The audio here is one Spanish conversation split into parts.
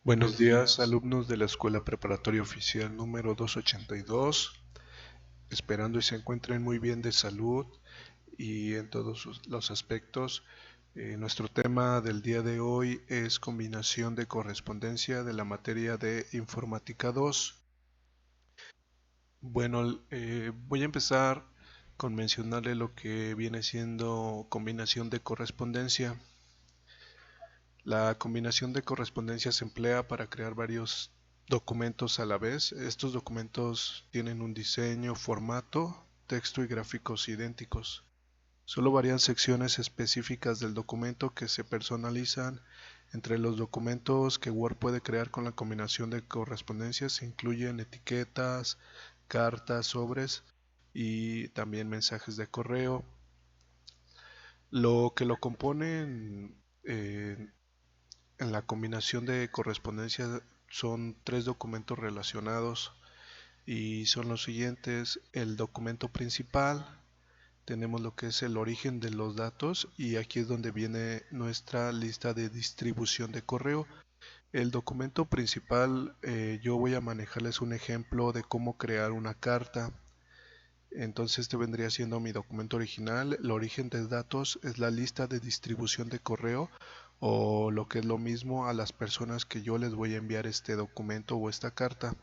Buenos días, alumnos de la Escuela Preparatoria Oficial número 282, esperando y se encuentren muy bien de salud y en todos los aspectos. Nuestro tema del día de hoy es combinación de correspondencia de la materia de Informática 2. Bueno, voy a empezar con mencionarle lo que viene siendo combinación de correspondencia. La combinación de correspondencia se emplea para crear varios documentos a la vez. Estos documentos tienen un diseño, formato, texto y gráficos idénticos. Solo varían secciones específicas del documento que se personalizan. Entre los documentos que Word puede crear con la combinación de correspondencia se incluyen etiquetas, cartas, sobres y también mensajes de correo. Lo que lo componen en la combinación de correspondencia son tres documentos relacionados y son los siguientes: el documento principal, tenemos lo que es el origen de los datos y aquí es donde viene nuestra lista de distribución de correo. El documento principal, yo voy a manejarles un ejemplo de cómo crear una carta. Entonces este vendría siendo mi documento original. El origen de datos es la lista de distribución de correo, o lo que es lo mismo, a las personas que yo les voy a enviar este documento o esta carta.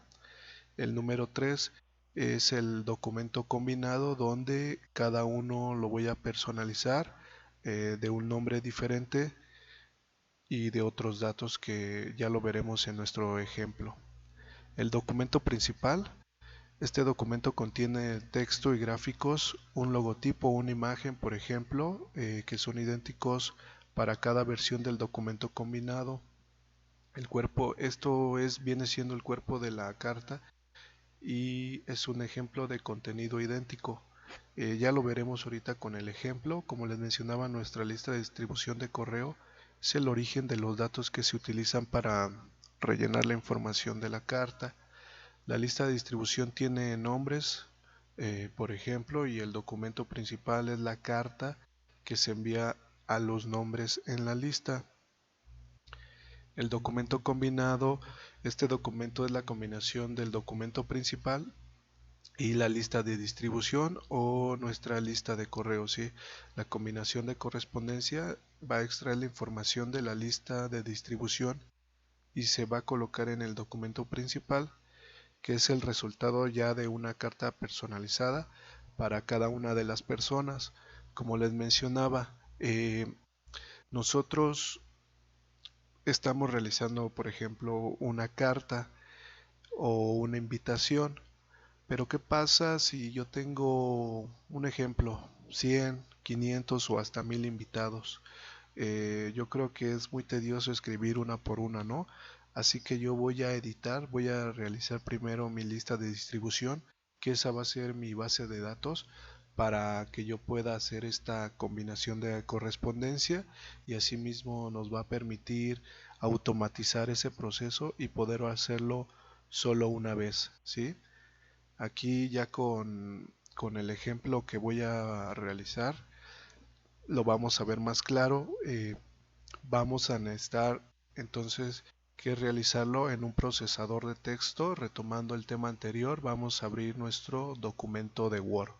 El número 3 es el documento combinado, donde cada uno lo voy a personalizar de un nombre diferente y de otros datos que ya lo veremos en nuestro ejemplo. El documento principal, este documento contiene texto y gráficos, un logotipo o una imagen, por ejemplo, que son idénticos para cada versión del documento combinado. El cuerpo, viene siendo el cuerpo de la carta y es un ejemplo de contenido idéntico. Ya lo veremos ahorita con el ejemplo. Como les mencionaba, nuestra lista de distribución de correo es el origen de los datos que se utilizan para rellenar la información de la carta. La lista de distribución tiene nombres, por ejemplo, y el documento principal es la carta que se envía a los nombres en la lista. El documento combinado, este documento es la combinación del documento principal y la lista de distribución o nuestra lista de correos, ¿sí? La combinación de correspondencia va a extraer la información de la lista de distribución y se va a colocar en el documento principal, que es el resultado ya de una carta personalizada para cada una de las personas. Como les mencionaba, nosotros estamos realizando, por ejemplo, una carta o una invitación, pero ¿qué pasa si yo tengo un ejemplo, 100, 500 o hasta 1000 invitados? Yo creo que es muy tedioso escribir una por una, ¿no? Así que yo voy a editar, voy a realizar primero mi lista de distribución, que esa va a ser mi base de datos para que yo pueda hacer esta combinación de correspondencia, y asimismo nos va a permitir automatizar ese proceso y poder hacerlo solo una vez, ¿sí? Aquí ya con el ejemplo que voy a realizar lo vamos a ver más claro. Vamos a necesitar entonces que realizarlo en un procesador de texto. Retomando el tema anterior, vamos a abrir nuestro documento de Word.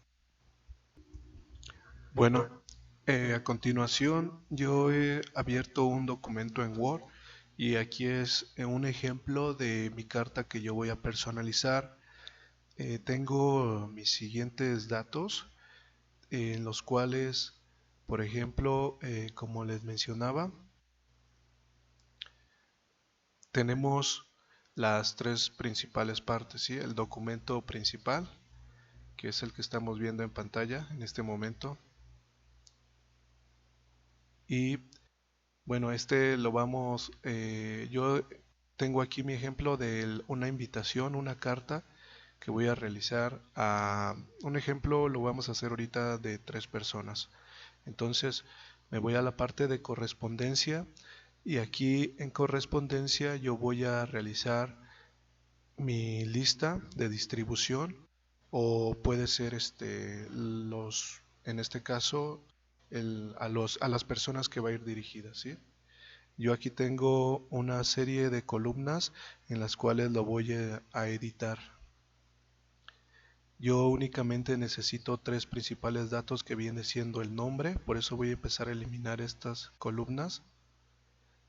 Bueno, a continuación yo he abierto un documento en Word y aquí es un ejemplo de mi carta que yo voy a personalizar. Tengo mis siguientes datos, en los cuales, por ejemplo, como les mencionaba, tenemos las tres principales partes, ¿sí? El documento principal, que es el que estamos viendo en pantalla en este momento. Y bueno, yo tengo aquí mi ejemplo de una invitación, una carta que voy a realizar a un ejemplo. Lo vamos a hacer ahorita de 3 personas. Entonces me voy a la parte de correspondencia y aquí en correspondencia yo voy a realizar mi lista de distribución, o puede ser en este caso a las personas que va a ir dirigida, ¿sí? Yo aquí tengo una serie de columnas en las cuales lo voy a editar. Yo únicamente necesito tres principales datos que viene siendo el nombre, por eso voy a empezar a eliminar estas columnas,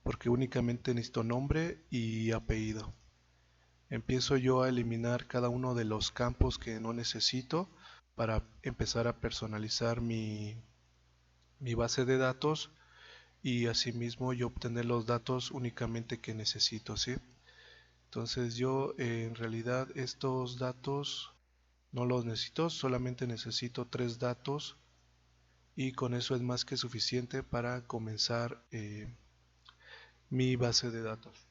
porque únicamente necesito nombre y apellido. Empiezo yo a eliminar cada uno de los campos que no necesito para empezar a personalizar mi base de datos y asimismo yo obtener los datos únicamente que necesito, ¿sí? Entonces yo en realidad estos datos no los necesito, solamente necesito tres datos y con eso es más que suficiente para comenzar mi base de datos.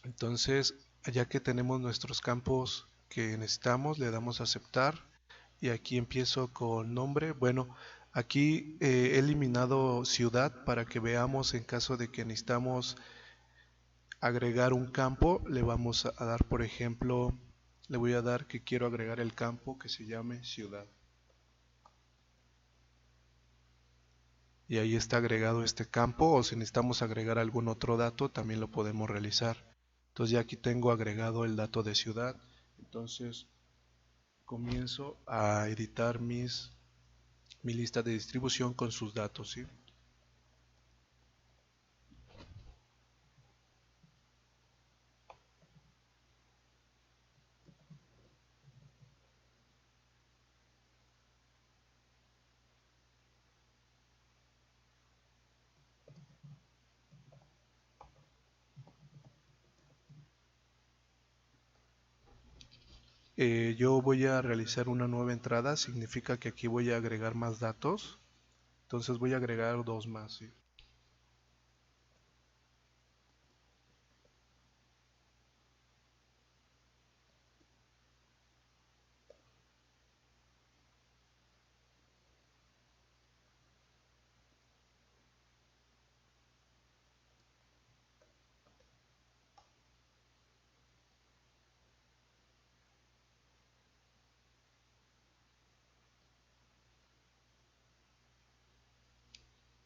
Entonces, ya que tenemos nuestros campos que necesitamos, le damos a aceptar y aquí empiezo con nombre. Bueno, aquí he eliminado ciudad para que veamos en caso de que necesitamos agregar un campo, le vamos a dar, por ejemplo, le voy a dar que quiero agregar el campo que se llame ciudad. Y ahí está agregado este campo, o si necesitamos agregar algún otro dato también lo podemos realizar. Entonces ya aquí tengo agregado el dato de ciudad. Entonces comienzo a editar mi lista de distribución con sus datos, ¿sí? Yo voy a realizar una nueva entrada, significa que aquí voy a agregar más datos. Entonces voy a agregar dos más, ¿sí?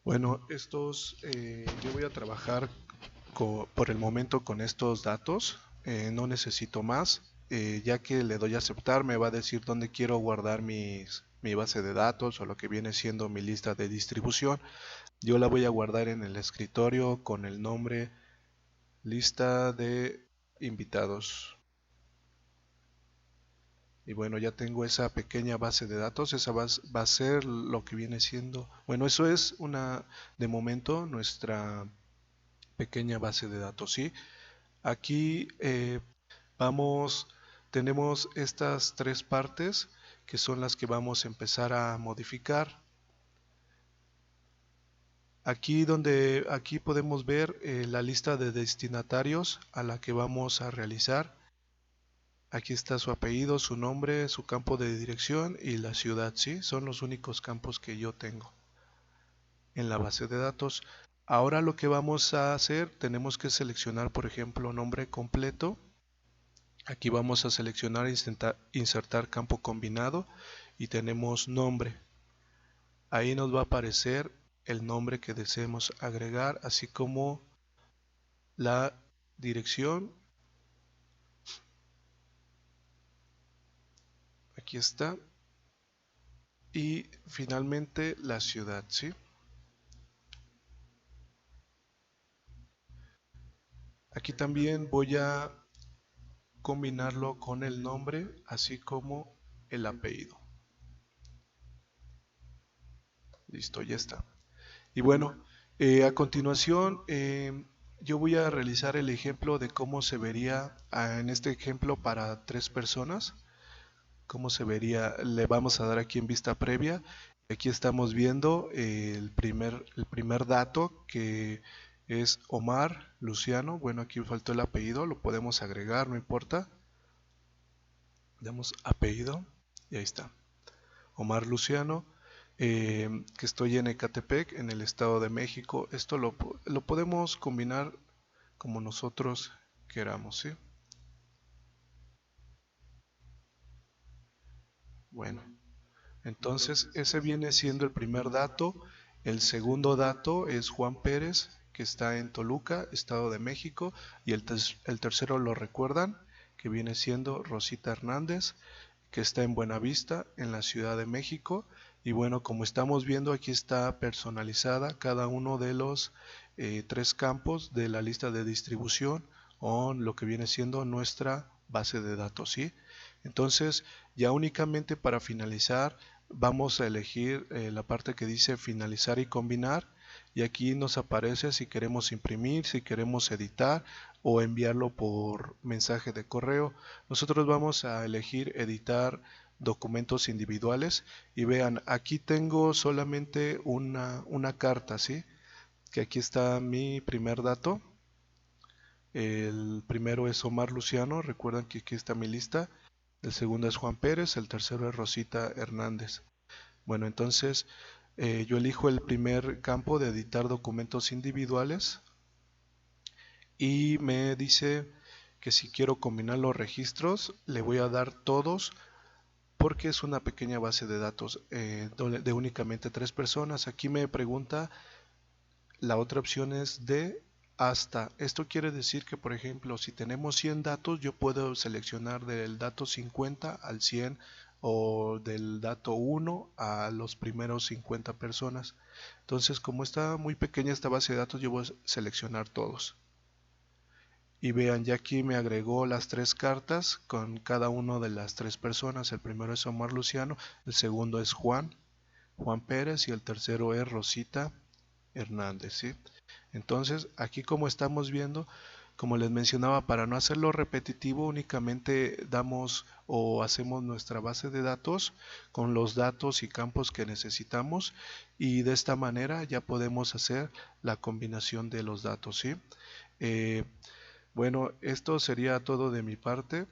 Bueno, yo voy a trabajar por el momento con estos datos, no necesito más, ya que le doy a aceptar me va a decir dónde quiero guardar mi base de datos o lo que viene siendo mi lista de distribución. Yo la voy a guardar en el escritorio con el nombre lista de invitados. Y bueno, ya tengo esa pequeña base de datos, esa va a ser lo que viene siendo, bueno, eso es de momento, nuestra pequeña base de datos, ¿sí? Aquí vamos, tenemos estas tres partes que son las que vamos a empezar a modificar. Aquí podemos ver la lista de destinatarios a la que vamos a realizar. Aquí está su apellido, su nombre, su campo de dirección y la ciudad, ¿sí? Son los únicos campos que yo tengo en la base de datos. Ahora lo que vamos a hacer, tenemos que seleccionar, por ejemplo, nombre completo. Aquí vamos a seleccionar insertar campo combinado y tenemos nombre. Ahí nos va a aparecer el nombre que deseemos agregar, así como la dirección. Aquí está. Y finalmente la ciudad, ¿sí? Aquí también voy a combinarlo con el nombre, así como el apellido. Listo, ya está. Y bueno, a continuación yo voy a realizar el ejemplo de cómo se vería, en este ejemplo para tres personas, cómo se vería, le vamos a dar aquí en vista previa. Aquí estamos viendo el primer dato que es Omar Luciano. Bueno, aquí faltó el apellido, lo podemos agregar, no importa. Damos apellido y ahí está. Omar Luciano, que estoy en Ecatepec, en el Estado de México. Esto lo podemos combinar como nosotros queramos, ¿sí? Bueno, entonces ese viene siendo el primer dato. El segundo dato es Juan Pérez, que está en Toluca, Estado de México, y el tercero lo recuerdan, que viene siendo Rosita Hernández, que está en Buenavista, en la Ciudad de México. Y bueno, como estamos viendo, aquí está personalizada cada uno de los tres campos de la lista de distribución o lo que viene siendo nuestra base de datos, ¿sí? Entonces, ya únicamente para finalizar, vamos a elegir la parte que dice finalizar y combinar. Y aquí nos aparece si queremos imprimir, si queremos editar o enviarlo por mensaje de correo. Nosotros vamos a elegir editar documentos individuales y vean, aquí tengo solamente una carta, ¿sí? Que aquí está mi primer dato. El primero es Omar Luciano, recuerdan que aquí está mi lista. El segundo es Juan Pérez, el tercero es Rosita Hernández. Bueno, entonces yo elijo el primer campo de editar documentos individuales y me dice que si quiero combinar los registros, le voy a dar todos porque es una pequeña base de datos de únicamente 3 personas. Aquí me pregunta, la otra opción es de hasta. Esto quiere decir que, por ejemplo, si tenemos 100 datos, yo puedo seleccionar del dato 50 al 100 o del dato 1 a los primeros 50 personas. Entonces, como está muy pequeña esta base de datos, yo voy a seleccionar todos. Y vean, ya aquí me agregó las 3 cartas con cada una de las 3 personas. El primero es Omar Luciano, el segundo es Juan Pérez y el tercero es Rosita Hernández, ¿sí? Entonces, aquí como estamos viendo, como les mencionaba, para no hacerlo repetitivo, únicamente damos o hacemos nuestra base de datos con los datos y campos que necesitamos y de esta manera ya podemos hacer la combinación de los datos, ¿sí? Eh, bueno, esto sería todo de mi parte.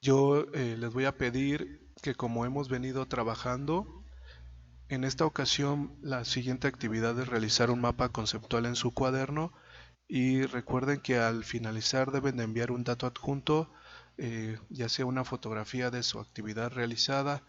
Yo les voy a pedir que como hemos venido trabajando, en esta ocasión la siguiente actividad es realizar un mapa conceptual en su cuaderno y recuerden que al finalizar deben de enviar un dato adjunto, ya sea una fotografía de su actividad realizada.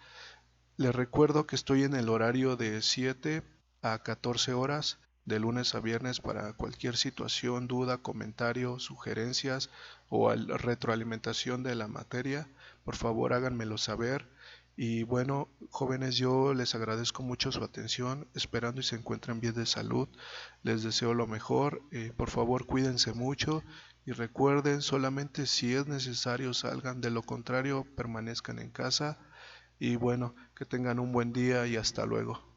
Les recuerdo que estoy en el horario de 7 a 14 horas, de lunes a viernes, para cualquier situación, duda, comentario, sugerencias o retroalimentación de la materia. Por favor, háganmelo saber. Y bueno, jóvenes, yo les agradezco mucho su atención, esperando y se encuentren bien de salud. Les deseo lo mejor. Por favor, cuídense mucho y recuerden, solamente si es necesario salgan, de lo contrario permanezcan en casa. Y bueno, que tengan un buen día y hasta luego.